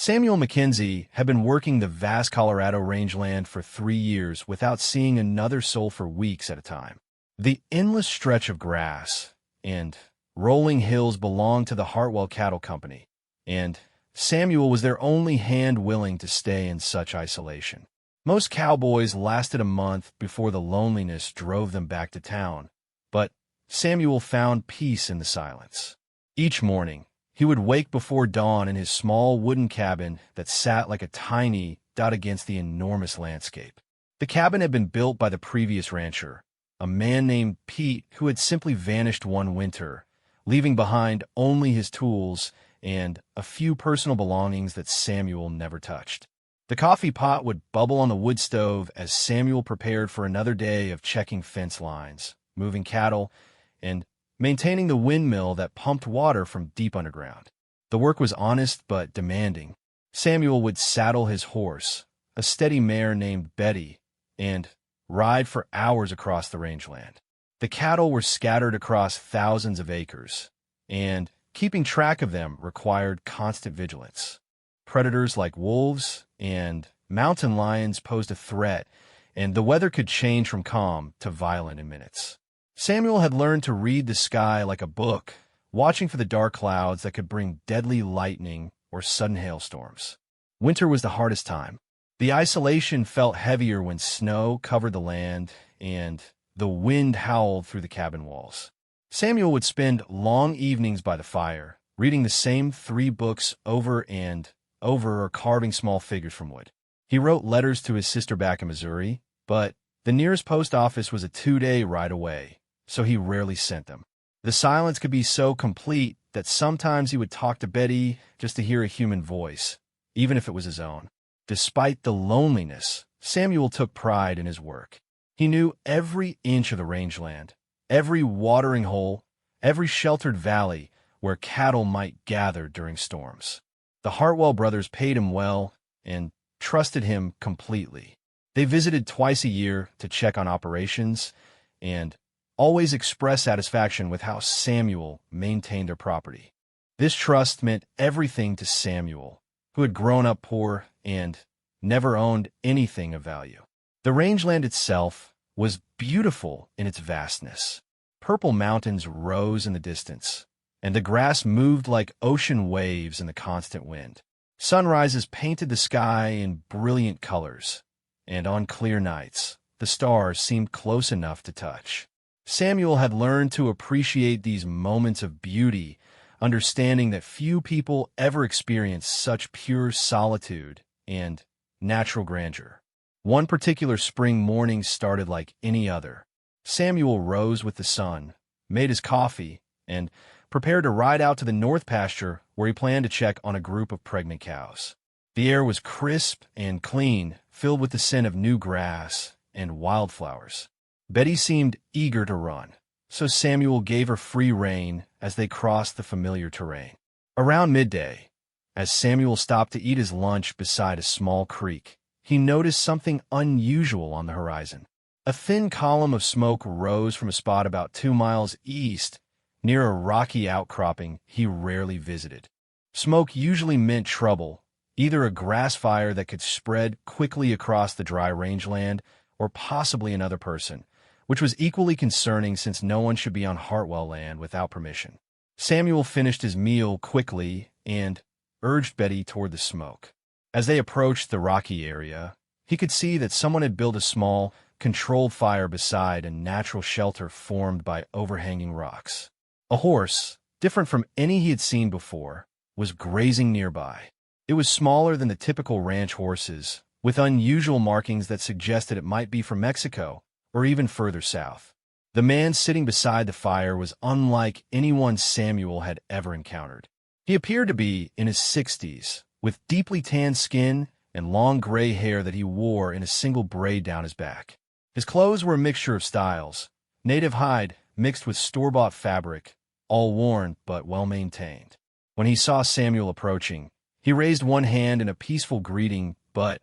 Samuel Mackenzie had been working the vast Colorado rangeland for 3 years without seeing another soul for weeks at a time. The endless stretch of grass and rolling hills belonged to the Hartwell Cattle Company, and Samuel was their only hand willing to stay in such isolation. Most cowboys lasted a month before the loneliness drove them back to town, but Samuel found peace in the silence. Each morning, he would wake before dawn in his small wooden cabin that sat like a tiny dot against the enormous landscape. The cabin had been built by the previous rancher, a man named Pete who had simply vanished one winter, leaving behind only his tools and a few personal belongings that Samuel never touched. The coffee pot would bubble on the wood stove as Samuel prepared for another day of checking fence lines, moving cattle, and maintaining the windmill that pumped water from deep underground. The work was honest but demanding. Samuel would saddle his horse, a steady mare named Betty, and ride for hours across the rangeland. The cattle were scattered across thousands of acres, and keeping track of them required constant vigilance. Predators like wolves and mountain lions posed a threat, and the weather could change from calm to violent in minutes. Samuel had learned to read the sky like a book, watching for the dark clouds that could bring deadly lightning or sudden hailstorms. Winter was the hardest time. The isolation felt heavier when snow covered the land and the wind howled through the cabin walls. Samuel would spend long evenings by the fire, reading the same 3 books over and over or carving small figures from wood. He wrote letters to his sister back in Missouri, but the nearest post office was a 2-day ride away, so he rarely sent them. The silence could be so complete that sometimes he would talk to Betty just to hear a human voice, even if it was his own. Despite the loneliness, Samuel took pride in his work. He knew every inch of the rangeland, every watering hole, every sheltered valley where cattle might gather during storms. The Hartwell brothers paid him well and trusted him completely. They visited twice a year to check on operations and always expressed satisfaction with how Samuel maintained their property. This trust meant everything to Samuel, who had grown up poor and never owned anything of value. The rangeland itself was beautiful in its vastness. Purple mountains rose in the distance, and the grass moved like ocean waves in the constant wind. Sunrises painted the sky in brilliant colors, and on clear nights, the stars seemed close enough to touch. Samuel had learned to appreciate these moments of beauty, understanding that few people ever experience such pure solitude and natural grandeur. One particular spring morning started like any other. Samuel rose with the sun, made his coffee, and prepared to ride out to the north pasture where he planned to check on a group of pregnant cows. The air was crisp and clean, filled with the scent of new grass and wildflowers. Betty seemed eager to run, so Samuel gave her free rein as they crossed the familiar terrain. Around midday, as Samuel stopped to eat his lunch beside a small creek, he noticed something unusual on the horizon. A thin column of smoke rose from a spot about 2 miles east, near a rocky outcropping he rarely visited. Smoke usually meant trouble, either a grass fire that could spread quickly across the dry rangeland, or possibly another person, which was equally concerning since no one should be on Hartwell land without permission. Samuel finished his meal quickly and urged Betty toward the smoke. As they approached the rocky area, he could see that someone had built a small, controlled fire beside a natural shelter formed by overhanging rocks. A horse, different from any he had seen before, was grazing nearby. It was smaller than the typical ranch horses, with unusual markings that suggested it might be from Mexico or even further south. The man sitting beside the fire was unlike anyone Samuel had ever encountered. He appeared to be in his 60s, with deeply tanned skin and long gray hair that he wore in a single braid down his back. His clothes were a mixture of styles, native hide mixed with store-bought fabric, all worn but well-maintained. When he saw Samuel approaching, he raised one hand in a peaceful greeting but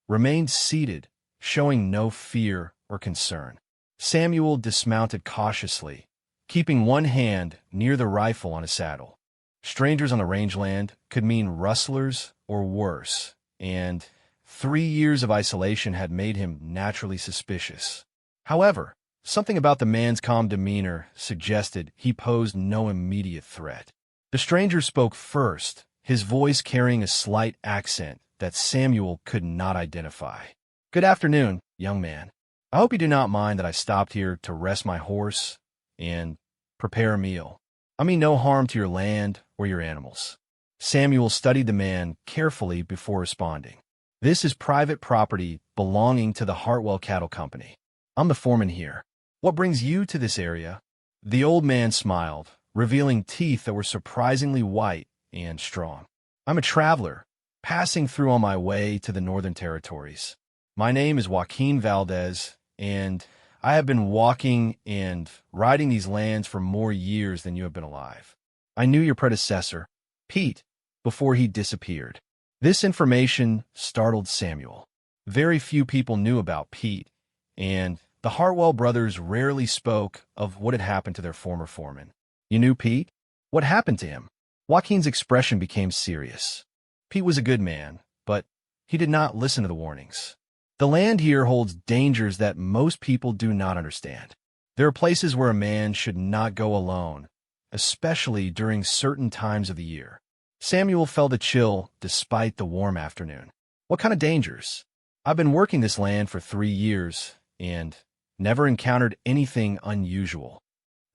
remained seated, showing no fear or concern. Samuel dismounted cautiously, keeping one hand near the rifle on his saddle. Strangers on the rangeland could mean rustlers or worse, and 3 years of isolation had made him naturally suspicious. However, something about the man's calm demeanor suggested he posed no immediate threat. The stranger spoke first, his voice carrying a slight accent that Samuel could not identify. "Good afternoon, young man. I hope you do not mind that I stopped here to rest my horse and prepare a meal. I mean no harm to your land or your animals." Samuel studied the man carefully before responding. "This is private property belonging to the Hartwell Cattle Company. I'm the foreman here. What brings you to this area?" The old man smiled, revealing teeth that were surprisingly white and strong. "I'm a traveler, passing through on my way to the Northern Territories. My name is Joaquin Valdez, and I have been walking and riding these lands for more years than you have been alive. I knew your predecessor, Pete, before he disappeared." This information startled Samuel. Very few people knew about Pete, and the Hartwell brothers rarely spoke of what had happened to their former foreman. "You knew Pete? What happened to him?" Joaquin's expression became serious. Pete was a good man, but he did not listen to the warnings. The land here holds dangers that most people do not understand. There are places where a man should not go alone, especially during certain times of the year. Samuel felt a chill despite the warm afternoon. "What kind of dangers?" "I've been working this land for 3 years and never encountered anything unusual."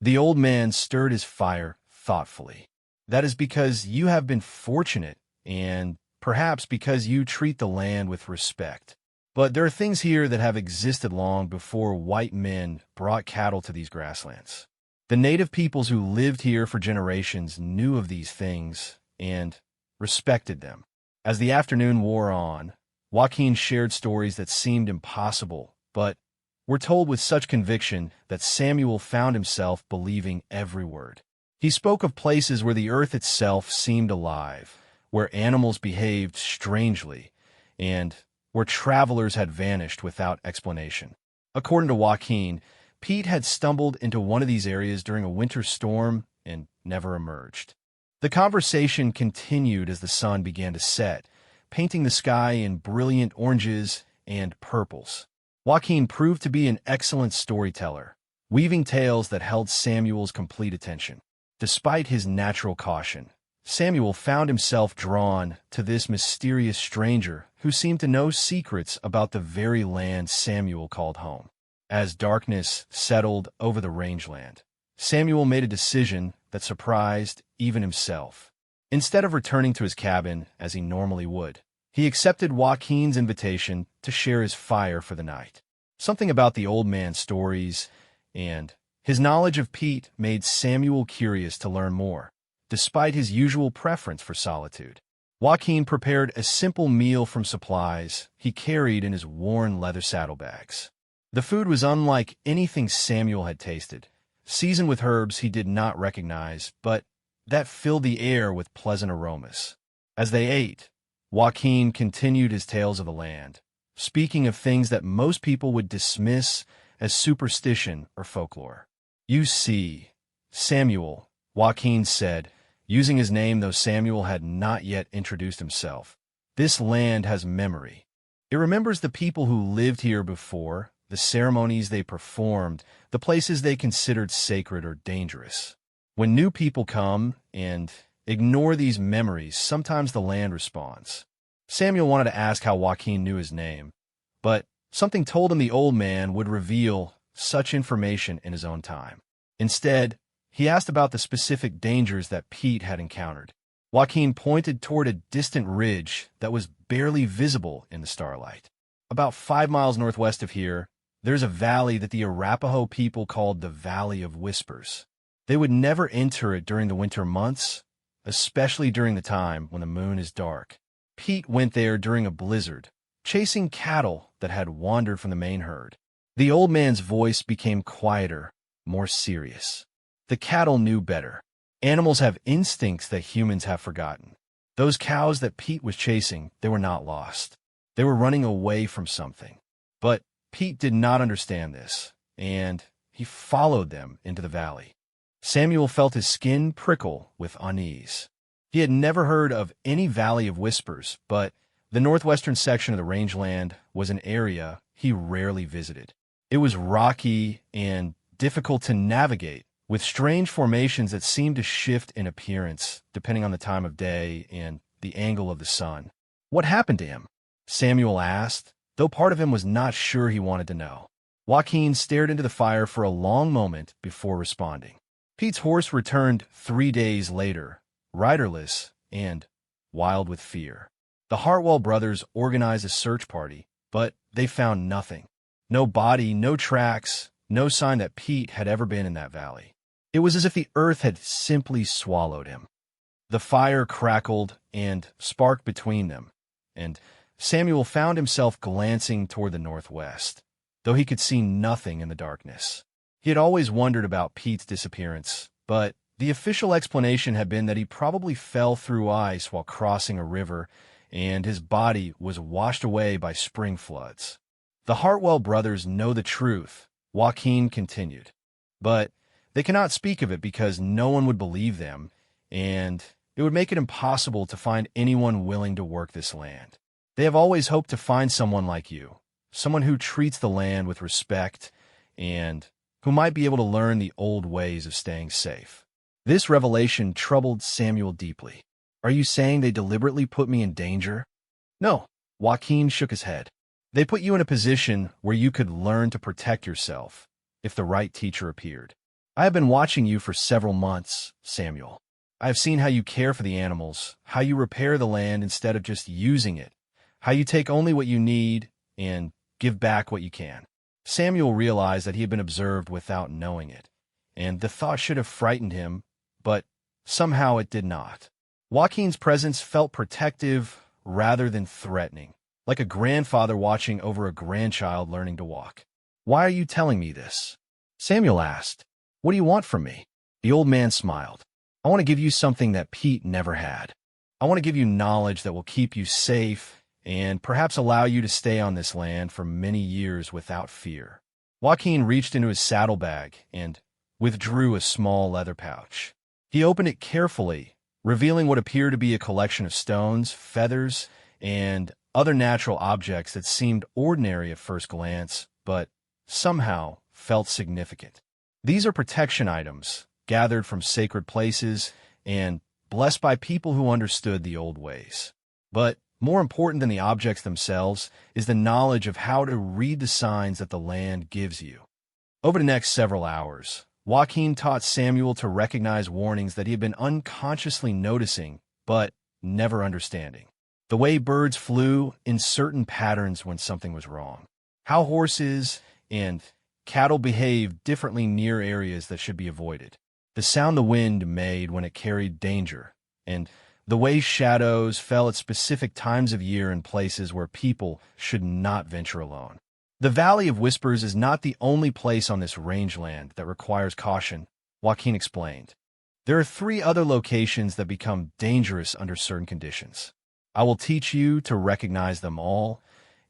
The old man stirred his fire thoughtfully. "That is because you have been fortunate and perhaps because you treat the land with respect. But there are things here that have existed long before white men brought cattle to these grasslands. The native peoples who lived here for generations knew of these things and respected them." As the afternoon wore on, Joaquin shared stories that seemed impossible, but were told with such conviction that Samuel found himself believing every word. He spoke of places where the earth itself seemed alive, where animals behaved strangely, and where travelers had vanished without explanation. According to Joaquin, Pete had stumbled into one of these areas during a winter storm and never emerged. The conversation continued as the sun began to set, painting the sky in brilliant oranges and purples. Joaquin proved to be an excellent storyteller, weaving tales that held Samuel's complete attention. Despite his natural caution, Samuel found himself drawn to this mysterious stranger who seemed to know secrets about the very land Samuel called home. As darkness settled over the rangeland, Samuel made a decision that surprised even himself. Instead of returning to his cabin as he normally would, he accepted Joaquin's invitation to share his fire for the night. Something about the old man's stories and his knowledge of Pete made Samuel curious to learn more. Despite his usual preference for solitude, Joaquin prepared a simple meal from supplies he carried in his worn leather saddlebags. The food was unlike anything Samuel had tasted, seasoned with herbs he did not recognize, but that filled the air with pleasant aromas. As they ate, Joaquin continued his tales of the land, speaking of things that most people would dismiss as superstition or folklore. "You see, Samuel," Joaquin said, using his name though Samuel had not yet introduced himself, "this land has memory. It remembers the people who lived here before, the ceremonies they performed, the places they considered sacred or dangerous. When new people come and ignore these memories, sometimes the land responds." Samuel wanted to ask how Joaquin knew his name, but something told him the old man would reveal such information in his own time. Instead, he asked about the specific dangers that Pete had encountered. Joaquin pointed toward a distant ridge that was barely visible in the starlight. "About 5 miles northwest of here, there's a valley that the Arapaho people called the Valley of Whispers. They would never enter it during the winter months, especially during the time when the moon is dark. Pete went there during a blizzard, chasing cattle that had wandered from the main herd." The old man's voice became quieter, more serious. The cattle knew better. Animals have instincts that humans have forgotten. Those cows that Pete was chasing, they were not lost. They were running away from something. But Pete did not understand this, and he followed them into the valley. Samuel felt his skin prickle with unease. He had never heard of any Valley of Whispers, but the northwestern section of the rangeland was an area he rarely visited. It was rocky and difficult to navigate, with strange formations that seemed to shift in appearance depending on the time of day and the angle of the sun. What happened to him? Samuel asked, though part of him was not sure he wanted to know. Joaquin stared into the fire for a long moment before responding. Pete's horse returned 3 days later, riderless and wild with fear. The Hartwell brothers organized a search party, but they found nothing. No body, no tracks, no sign that Pete had ever been in that valley. It was as if the earth had simply swallowed him. The fire crackled and sparked between them, and Samuel found himself glancing toward the northwest, though he could see nothing in the darkness. He had always wondered about Pete's disappearance, but the official explanation had been that he probably fell through ice while crossing a river, and his body was washed away by spring floods. The Hartwell brothers know the truth, Joaquin continued, but they cannot speak of it because no one would believe them, and it would make it impossible to find anyone willing to work this land. They have always hoped to find someone like you, someone who treats the land with respect and who might be able to learn the old ways of staying safe. This revelation troubled Samuel deeply. Are you saying they deliberately put me in danger? No, Joaquin shook his head. They put you in a position where you could learn to protect yourself if the right teacher appeared. I have been watching you for several months, Samuel. I have seen how you care for the animals, how you repair the land instead of just using it, how you take only what you need and give back what you can. Samuel realized that he had been observed without knowing it, and the thought should have frightened him, but somehow it did not. Joaquin's presence felt protective rather than threatening, like a grandfather watching over a grandchild learning to walk. Why are you telling me this? Samuel asked. What do you want from me? The old man smiled. I want to give you something that Pete never had. I want to give you knowledge that will keep you safe and perhaps allow you to stay on this land for many years without fear. Joaquin reached into his saddlebag and withdrew a small leather pouch. He opened it carefully, revealing what appeared to be a collection of stones, feathers, and other natural objects that seemed ordinary at first glance, but somehow felt significant. These are protection items, gathered from sacred places and blessed by people who understood the old ways. But more important than the objects themselves is the knowledge of how to read the signs that the land gives you. Over the next several hours, Joaquin taught Samuel to recognize warnings that he had been unconsciously noticing but never understanding. The way birds flew in certain patterns when something was wrong. How horses and cattle behaved differently near areas that should be avoided. The sound the wind made when it carried danger, and the way shadows fell at specific times of year in places where people should not venture alone. The Valley of Whispers is not the only place on this rangeland that requires caution, Joaquin explained. There are 3 other locations that become dangerous under certain conditions. I will teach you to recognize them all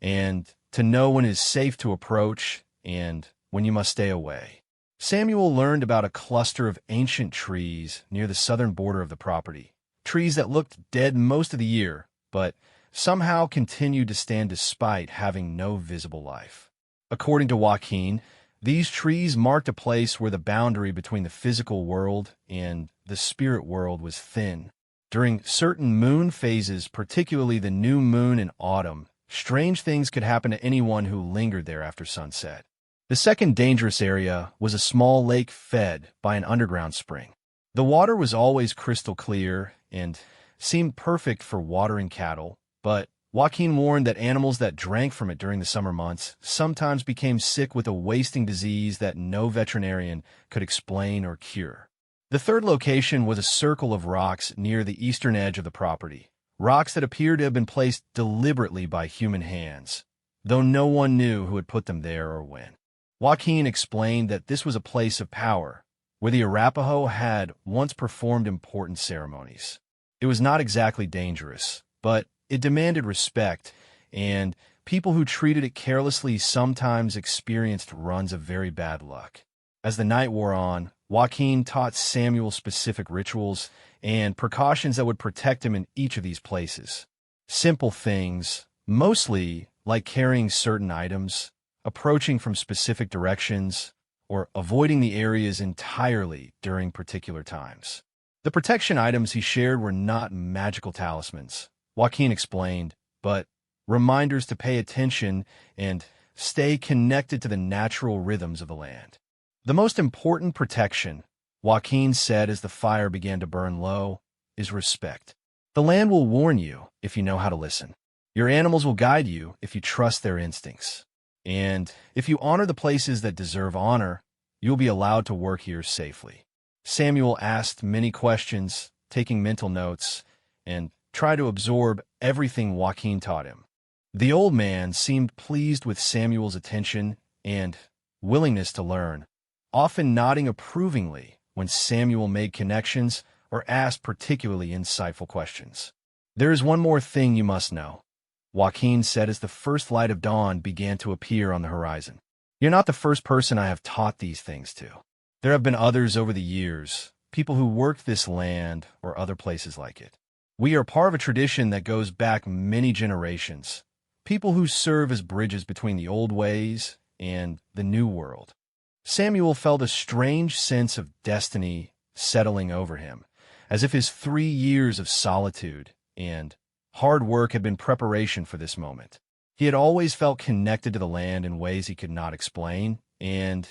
and to know when it is safe to approach and when you must stay away. Samuel learned about a cluster of ancient trees near the southern border of the property, trees that looked dead most of the year, but somehow continued to stand despite having no visible life. According to Joaquin, these trees marked a place where the boundary between the physical world and the spirit world was thin. During certain moon phases, particularly the new moon in autumn, strange things could happen to anyone who lingered there after sunset. The second dangerous area was a small lake fed by an underground spring. The water was always crystal clear and seemed perfect for watering cattle, but Joaquin warned that animals that drank from it during the summer months sometimes became sick with a wasting disease that no veterinarian could explain or cure. The third location was a circle of rocks near the eastern edge of the property, rocks that appeared to have been placed deliberately by human hands, though no one knew who had put them there or when. Joaquin explained that this was a place of power, where the Arapaho had once performed important ceremonies. It was not exactly dangerous, but it demanded respect, and people who treated it carelessly sometimes experienced runs of very bad luck. As the night wore on, Joaquin taught Samuel specific rituals and precautions that would protect him in each of these places. Simple things, mostly like carrying certain items, approaching from specific directions, or avoiding the areas entirely during particular times. The protection items he shared were not magical talismans, Joaquin explained, but reminders to pay attention and stay connected to the natural rhythms of the land. The most important protection, Joaquin said as the fire began to burn low, is respect. The land will warn you if you know how to listen. Your animals will guide you if you trust their instincts. And if you honor the places that deserve honor, you'll be allowed to work here safely. Samuel asked many questions, taking mental notes, and tried to absorb everything Joaquin taught him. The old man seemed pleased with Samuel's attention and willingness to learn, often nodding approvingly when Samuel made connections or asked particularly insightful questions. "There is one more thing you must know," Joaquin said as the first light of dawn began to appear on the horizon. "You're not the first person I have taught these things to. There have been others over the years, people who worked this land or other places like it. We are part of a tradition that goes back many generations, people who serve as bridges between the old ways and the new world." Samuel felt a strange sense of destiny settling over him, as if his 3 years of solitude and hard work had been preparation for this moment. He had always felt connected to the land in ways he could not explain, and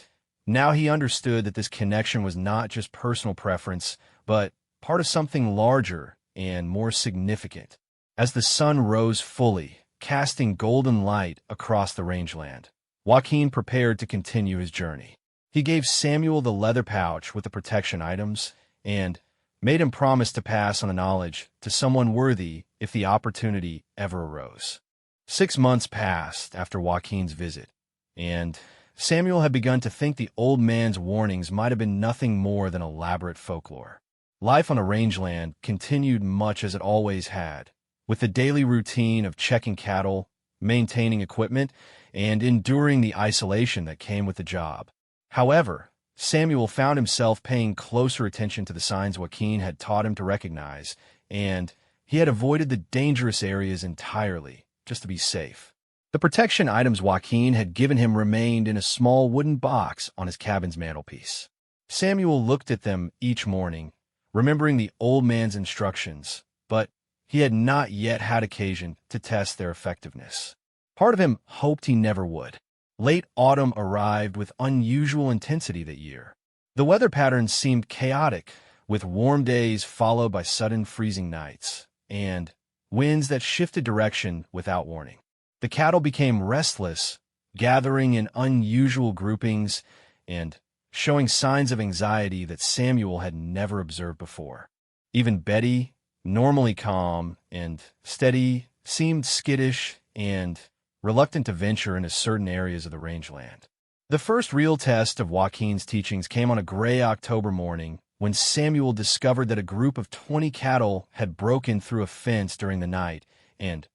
now he understood that this connection was not just personal preference, but part of something larger and more significant. As the sun rose fully, casting golden light across the rangeland, Joaquin prepared to continue his journey. He gave Samuel the leather pouch with the protection items and made him promise to pass on the knowledge to someone worthy if the opportunity ever arose. 6 months passed after Joaquin's visit, and Samuel had begun to think the old man's warnings might have been nothing more than elaborate folklore. Life on the rangeland continued much as it always had, with the daily routine of checking cattle, maintaining equipment, and enduring the isolation that came with the job. However, Samuel found himself paying closer attention to the signs Joaquin had taught him to recognize, and he had avoided the dangerous areas entirely, just to be safe. The protection items Joaquin had given him remained in a small wooden box on his cabin's mantelpiece. Samuel looked at them each morning, remembering the old man's instructions, but he had not yet had occasion to test their effectiveness. Part of him hoped he never would. Late autumn arrived with unusual intensity that year. The weather patterns seemed chaotic, with warm days followed by sudden freezing nights, and winds that shifted direction without warning. The cattle became restless, gathering in unusual groupings and showing signs of anxiety that Samuel had never observed before. Even Betty, normally calm and steady, seemed skittish and reluctant to venture into certain areas of the rangeland. The first real test of Joaquin's teachings came on a gray October morning when Samuel discovered that a group of 20 cattle had broken through a fence during the night and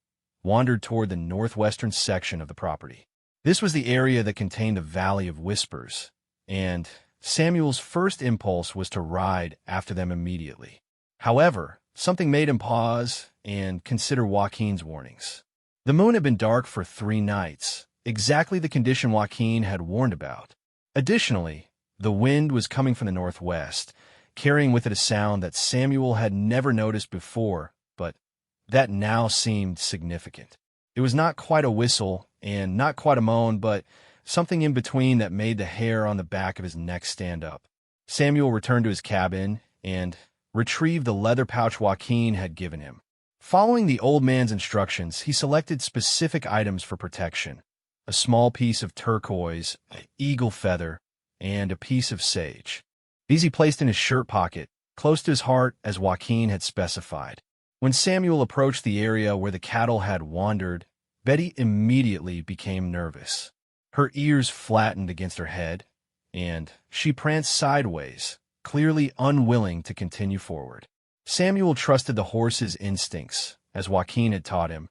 wandered toward the northwestern section of the property. This was the area that contained the Valley of Whispers, and Samuel's first impulse was to ride after them immediately. However, something made him pause and consider Joaquin's warnings. The moon had been dark for 3 nights, exactly the condition Joaquin had warned about. Additionally, the wind was coming from the northwest, carrying with it a sound that Samuel had never noticed before, but that now seemed significant. It was not quite a whistle and not quite a moan, but something in between that made the hair on the back of his neck stand up. Samuel returned to his cabin and retrieved the leather pouch Joaquin had given him. Following the old man's instructions, he selected specific items for protection: a small piece of turquoise, an eagle feather, and a piece of sage. These he placed in his shirt pocket, close to his heart as Joaquin had specified. When Samuel approached the area where the cattle had wandered, Betty immediately became nervous. Her ears flattened against her head, and she pranced sideways, clearly unwilling to continue forward. Samuel trusted the horse's instincts, as Joaquin had taught him,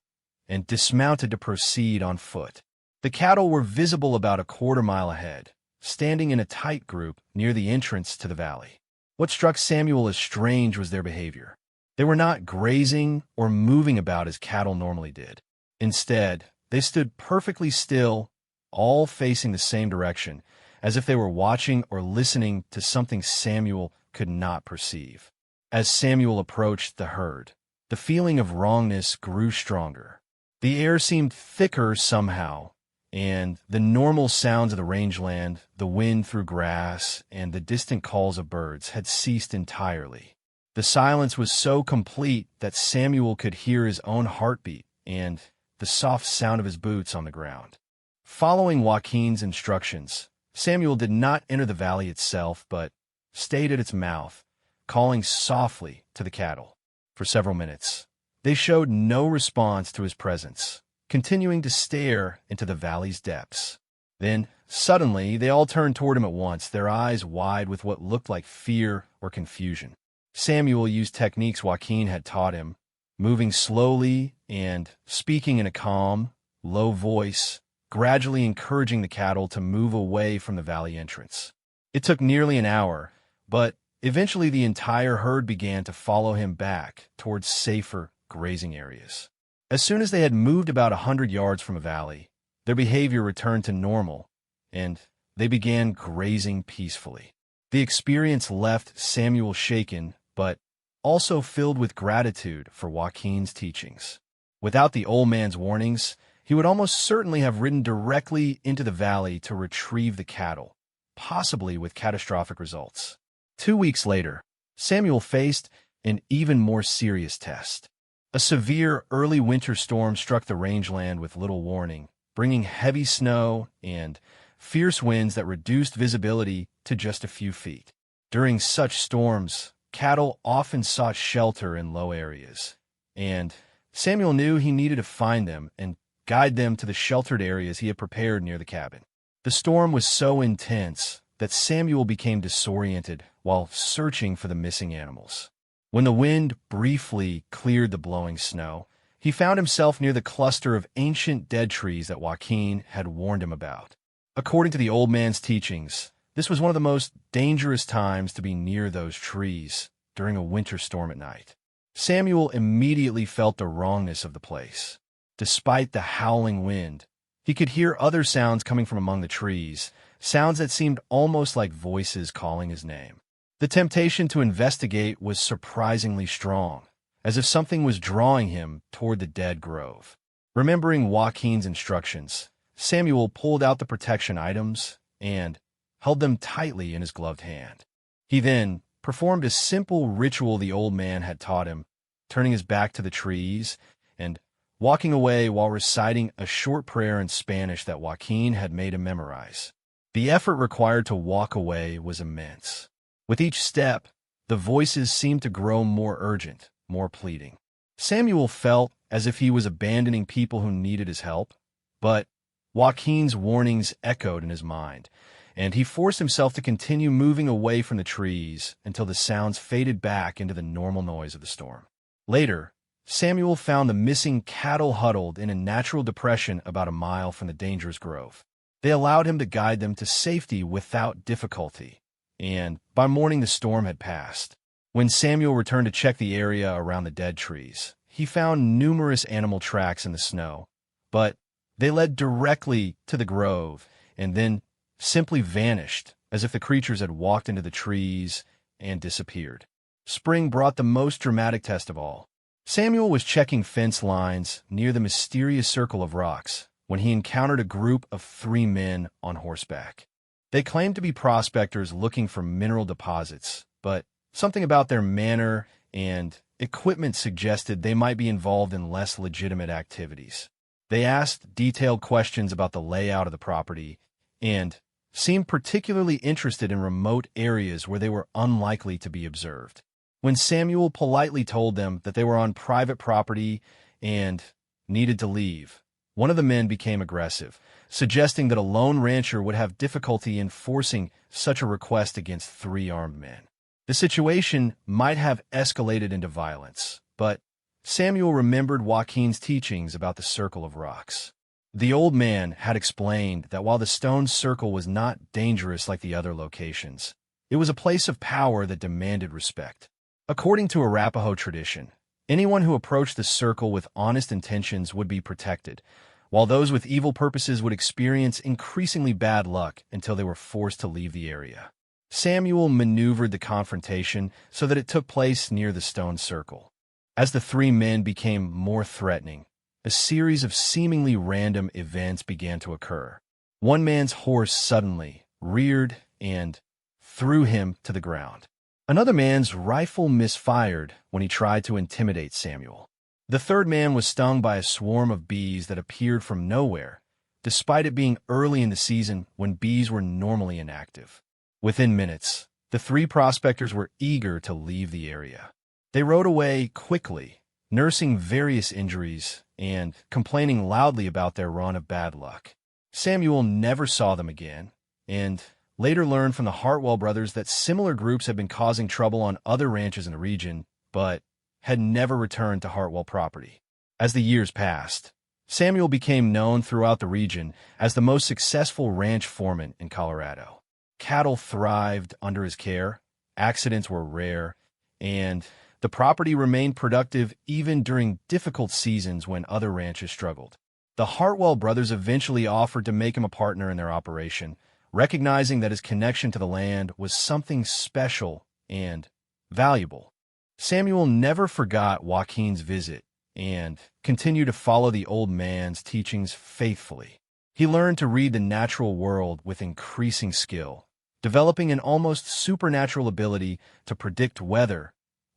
and dismounted to proceed on foot. The cattle were visible about a quarter mile ahead, standing in a tight group near the entrance to the valley. What struck Samuel as strange was their behavior. They were not grazing or moving about as cattle normally did. Instead, they stood perfectly still, all facing the same direction, as if they were watching or listening to something Samuel could not perceive. As Samuel approached the herd, the feeling of wrongness grew stronger. The air seemed thicker somehow, and the normal sounds of the rangeland, the wind through grass, and the distant calls of birds had ceased entirely. The silence was so complete that Samuel could hear his own heartbeat and the soft sound of his boots on the ground. Following Joaquin's instructions, Samuel did not enter the valley itself, but stayed at its mouth, calling softly to the cattle. For several minutes, they showed no response to his presence, continuing to stare into the valley's depths. Then, suddenly, they all turned toward him at once, their eyes wide with what looked like fear or confusion. Samuel used techniques Joaquin had taught him, moving slowly and speaking in a calm, low voice, gradually encouraging the cattle to move away from the valley entrance. It took nearly an hour, but eventually the entire herd began to follow him back towards safer grazing areas. As soon as they had moved about 100 yards from a valley, their behavior returned to normal, and they began grazing peacefully. The experience left Samuel shaken, but also filled with gratitude for Joaquin's teachings. Without the old man's warnings, he would almost certainly have ridden directly into the valley to retrieve the cattle, possibly with catastrophic results. 2 weeks later, Samuel faced an even more serious test. A severe early winter storm struck the rangeland with little warning, bringing heavy snow and fierce winds that reduced visibility to just a few feet. During such storms, cattle often sought shelter in low areas, and Samuel knew he needed to find them and guide them to the sheltered areas he had prepared near the cabin. The storm was so intense that Samuel became disoriented while searching for the missing animals. When the wind briefly cleared the blowing snow, he found himself near the cluster of ancient dead trees that Joaquin had warned him about. According to the old man's teachings, this was one of the most dangerous times to be near those trees during a winter storm at night. Samuel immediately felt the wrongness of the place. Despite the howling wind, he could hear other sounds coming from among the trees, sounds that seemed almost like voices calling his name. The temptation to investigate was surprisingly strong, as if something was drawing him toward the dead grove. Remembering Joaquin's instructions, Samuel pulled out the protection items and held them tightly in his gloved hand. He then performed a simple ritual the old man had taught him, turning his back to the trees and walking away while reciting a short prayer in Spanish that Joaquin had made him memorize. The effort required to walk away was immense. With each step, the voices seemed to grow more urgent, more pleading. Samuel felt as if he was abandoning people who needed his help, but Joaquin's warnings echoed in his mind, and he forced himself to continue moving away from the trees until the sounds faded back into the normal noise of the storm. Later, Samuel found the missing cattle huddled in a natural depression about a mile from the dangerous grove. They allowed him to guide them to safety without difficulty, and by morning the storm had passed. When Samuel returned to check the area around the dead trees, he found numerous animal tracks in the snow, but they led directly to the grove and then simply vanished as if the creatures had walked into the trees and disappeared. Spring brought the most dramatic test of all. Samuel was checking fence lines near the mysterious circle of rocks when he encountered a group of 3 men on horseback. They claimed to be prospectors looking for mineral deposits, but something about their manner and equipment suggested they might be involved in less legitimate activities. They asked detailed questions about the layout of the property and seemed particularly interested in remote areas where they were unlikely to be observed. When Samuel politely told them that they were on private property and needed to leave, one of the men became aggressive, suggesting that a lone rancher would have difficulty enforcing such a request against 3 armed men. The situation might have escalated into violence, but Samuel remembered Joaquin's teachings about the circle of rocks. The old man had explained that while the stone circle was not dangerous like the other locations, It was a place of power that demanded respect. According to Arapaho tradition, anyone who approached the circle with honest intentions would be protected, while those with evil purposes would experience increasingly bad luck until they were forced to leave the area. Samuel maneuvered the confrontation so that it took place near the stone circle. As the three men became more threatening, a series of seemingly random events began to occur. One man's horse suddenly reared and threw him to the ground. Another man's rifle misfired when he tried to intimidate Samuel. The third man was stung by a swarm of bees that appeared from nowhere, despite it being early in the season when bees were normally inactive. Within minutes, the three prospectors were eager to leave the area. They rode away quickly, nursing various injuries and complaining loudly about their run of bad luck. Samuel never saw them again, and later learned from the Hartwell brothers that similar groups had been causing trouble on other ranches in the region, but had never returned to Hartwell property. As the years passed, Samuel became known throughout the region as the most successful ranch foreman in Colorado. Cattle thrived under his care, accidents were rare, and the property remained productive even during difficult seasons when other ranches struggled. The Hartwell brothers eventually offered to make him a partner in their operation, recognizing that his connection to the land was something special and valuable. Samuel never forgot Joaquin's visit and continued to follow the old man's teachings faithfully. He learned to read the natural world with increasing skill, developing an almost supernatural ability to predict weather,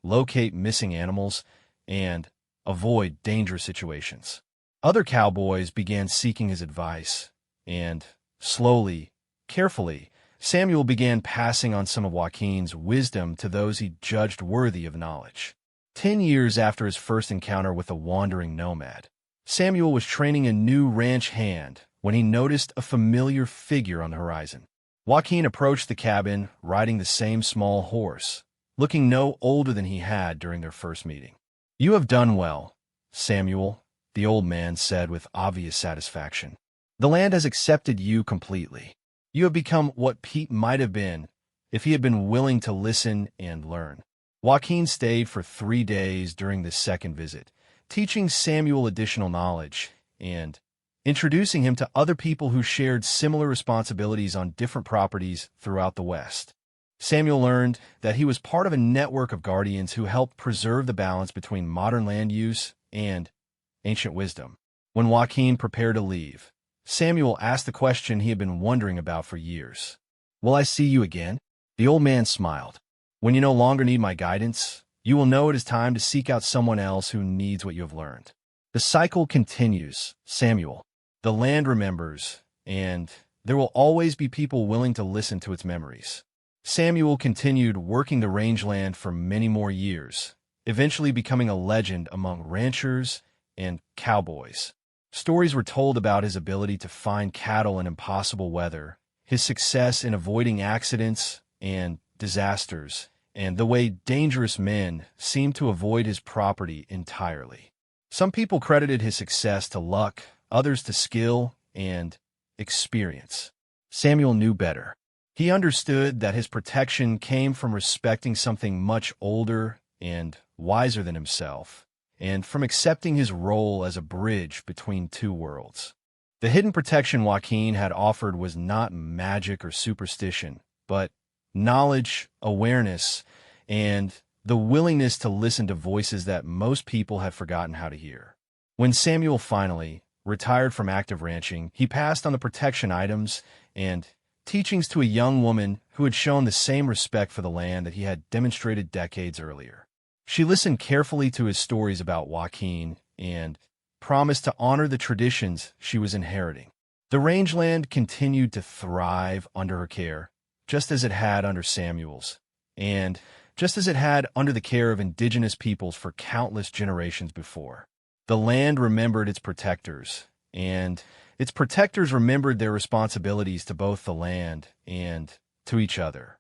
locate missing animals, and avoid dangerous situations. Other cowboys began seeking his advice, and slowly, carefully, Samuel began passing on some of Joaquin's wisdom to those he judged worthy of knowledge. 10 years after his first encounter with a wandering nomad, Samuel was training a new ranch hand when he noticed a familiar figure on the horizon. Joaquin approached the cabin riding the same small horse, looking no older than he had during their first meeting. "You have done well, Samuel," the old man said with obvious satisfaction. "The land has accepted you completely. You have become what Pete might have been if he had been willing to listen and learn." Joaquin stayed for 3 days during this second visit, teaching Samuel additional knowledge and introducing him to other people who shared similar responsibilities on different properties throughout the West. Samuel learned that he was part of a network of guardians who helped preserve the balance between modern land use and ancient wisdom. When Joaquin prepared to leave, Samuel asked the question he had been wondering about for years. "Will I see you again?" The old man smiled. "When you no longer need my guidance, you will know it is time to seek out someone else who needs what you have learned. The cycle continues, Samuel. The land remembers, and there will always be people willing to listen to its memories." Samuel continued working the rangeland for many more years, eventually becoming a legend among ranchers and cowboys. Stories were told about his ability to find cattle in impossible weather, his success in avoiding accidents and disasters, and the way dangerous men seemed to avoid his property entirely. Some people credited his success to luck, others to skill and experience. Samuel knew better. He understood that his protection came from respecting something much older and wiser than himself, and from accepting his role as a bridge between two worlds. The hidden protection Joaquin had offered was not magic or superstition, but knowledge, awareness, and the willingness to listen to voices that most people have forgotten how to hear. When Samuel finally retired from active ranching, he passed on the protection items and teachings to a young woman who had shown the same respect for the land that he had demonstrated decades earlier. She listened carefully to his stories about Joaquin and promised to honor the traditions she was inheriting. The rangeland continued to thrive under her care, just as it had under Samuel's, and just as it had under the care of indigenous peoples for countless generations before. The land remembered its protectors, and its protectors remembered their responsibilities to both the land and to each other.